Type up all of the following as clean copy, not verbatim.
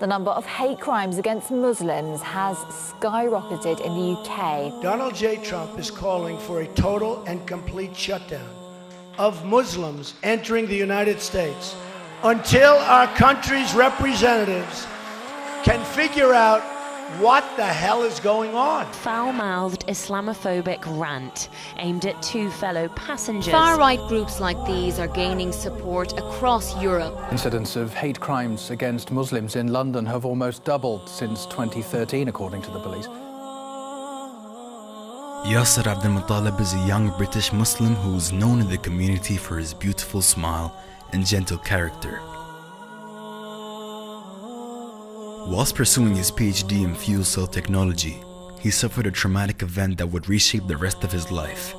The number of hate crimes against Muslims has skyrocketed in the UK. Donald J. Trump is calling for a total and complete shutdown of Muslims entering the United States until our country's representatives can figure out what the hell is going on. Foul-mouthed Islamophobic rant aimed at two fellow passengers. Far-right groups like these are gaining support across Europe. Incidents of hate crimes against Muslims in London have almost doubled since 2013, according to the police. Yasser Abdel Muttalib is a young British Muslim who is known in the community for his beautiful smile and gentle character. Whilst pursuing his PhD in fuel cell technology, he suffered a traumatic event that would reshape the rest of his life.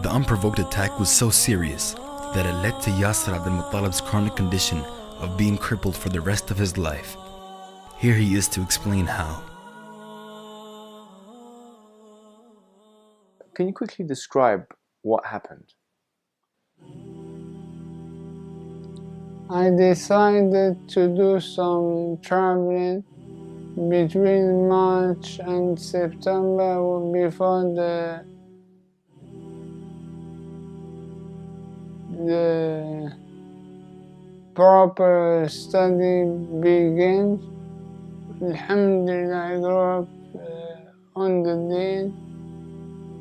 The unprovoked attack was so serious that it led to Yasser Abdel Muttalib's chronic condition of being crippled for the rest of his life. Here he is to explain how. Can you quickly describe what happened? I decided to do some traveling between March and September before the proper study begins. Alhamdulillah, I grew up on the deen.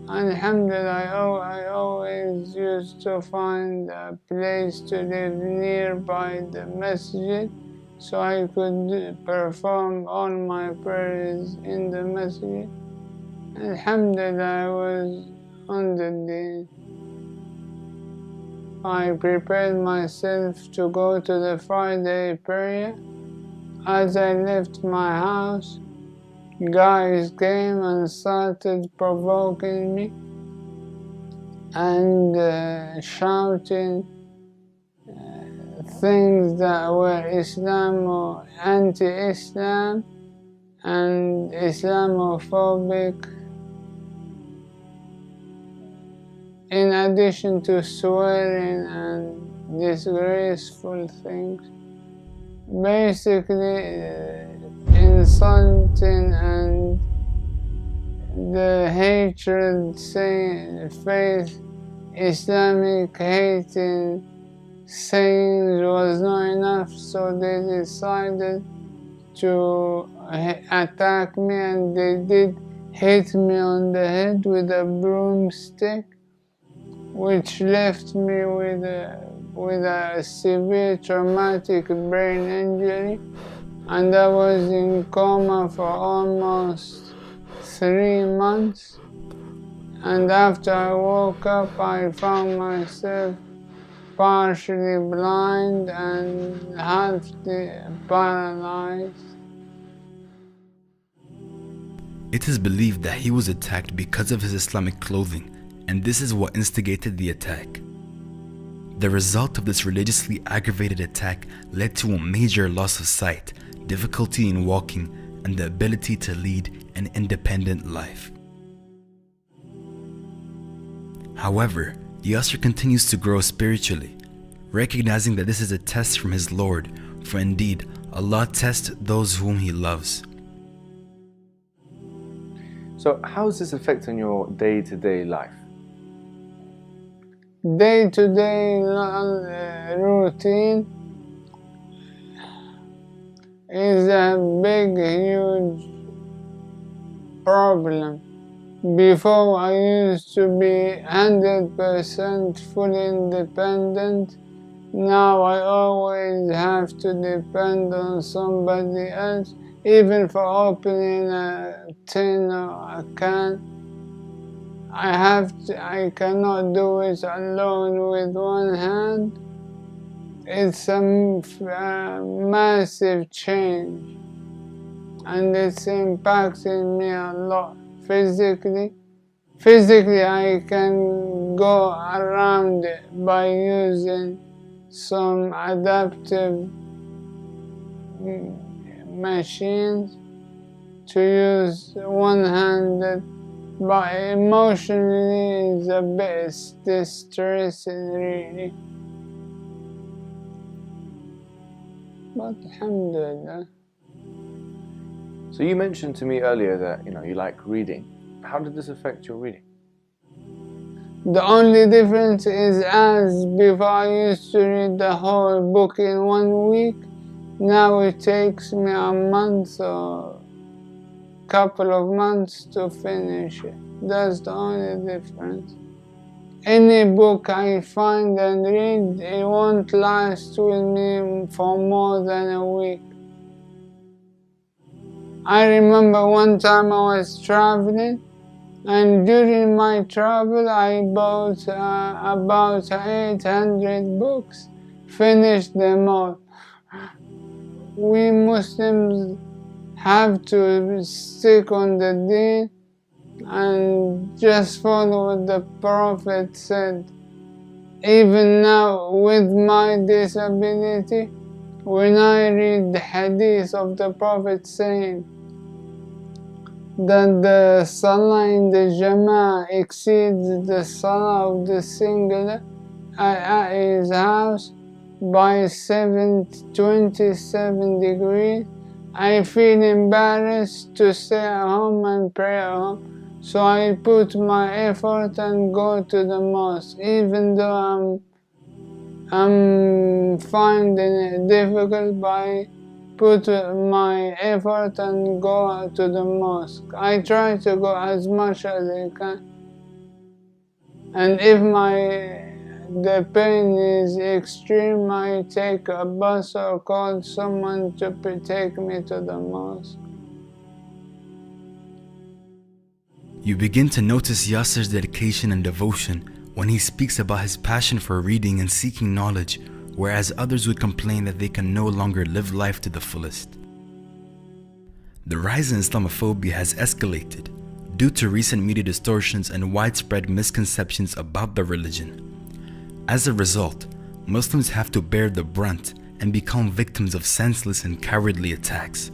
Alhamdulillah, I always used to find a place to live nearby the masjid so I could perform all my prayers in the masjid. Alhamdulillah, I was on the deen. I prepared myself to go to the Friday prayer. As I left my house, guys came and started provoking me and shouting things that were Islam or anti-Islam and Islamophobic, in addition to swearing and disgraceful things. Basically, insulting and the hatred, saying faith, Islamic hating sayings was not enough, so they decided to attack me, and they did hit me on the head with a broomstick, which left me with a severe traumatic brain injury. And I was in coma for almost 3 months. And after I woke up, I found myself partially blind and half paralyzed. It is believed that he was attacked because of his Islamic clothing, and this is what instigated the attack. The result of this religiously aggravated attack led to a major loss of sight, difficulty in walking, and the ability to lead an independent life. However, Yasser continues to grow spiritually, recognizing that this is a test from his Lord, for indeed, Allah tests those whom He loves. So how does this affect on your day-to-day life? Day-to-day routine is a big, huge problem. Before, I used to be 100% fully independent. Now I always have to depend on somebody else, even for opening a tin or a can. I cannot do it alone with one hand. It's a massive change, and it's impacting me a lot physically. Physically, I can go around it by using some adaptive machines to use one-handed, but emotionally it's a bit distressing, really. but alhamdulillah. So you mentioned to me earlier that you like reading. How did this affect your reading? The only difference is, as before I used to read the whole book in 1 week, now it takes me a month or couple of months to finish it. That's the only difference. Any book I find and read, it won't last with me for more than a week. I remember one time I was traveling, and during my travel I bought about 800 books, finished them all. We Muslims have to stick on the deen and just follow what the Prophet said. Even now, with my disability, when I read the hadith of the Prophet saying that the salah in the jama'ah exceeds the salah of the singular at his house by 27 degrees, I feel embarrassed to stay at home and pray at home. So I put my effort and go to the mosque, even though I'm finding it difficult, but I put my effort and go to the mosque. I try to go as much as I can. And if the pain is extreme, I take a bus or call someone to take me to the mosque. You begin to notice Yasser's dedication and devotion when he speaks about his passion for reading and seeking knowledge, whereas others would complain that they can no longer live life to the fullest. The rise in Islamophobia has escalated due to recent media distortions and widespread misconceptions about the religion. As a result, Muslims have to bear the brunt and become victims of senseless and cowardly attacks.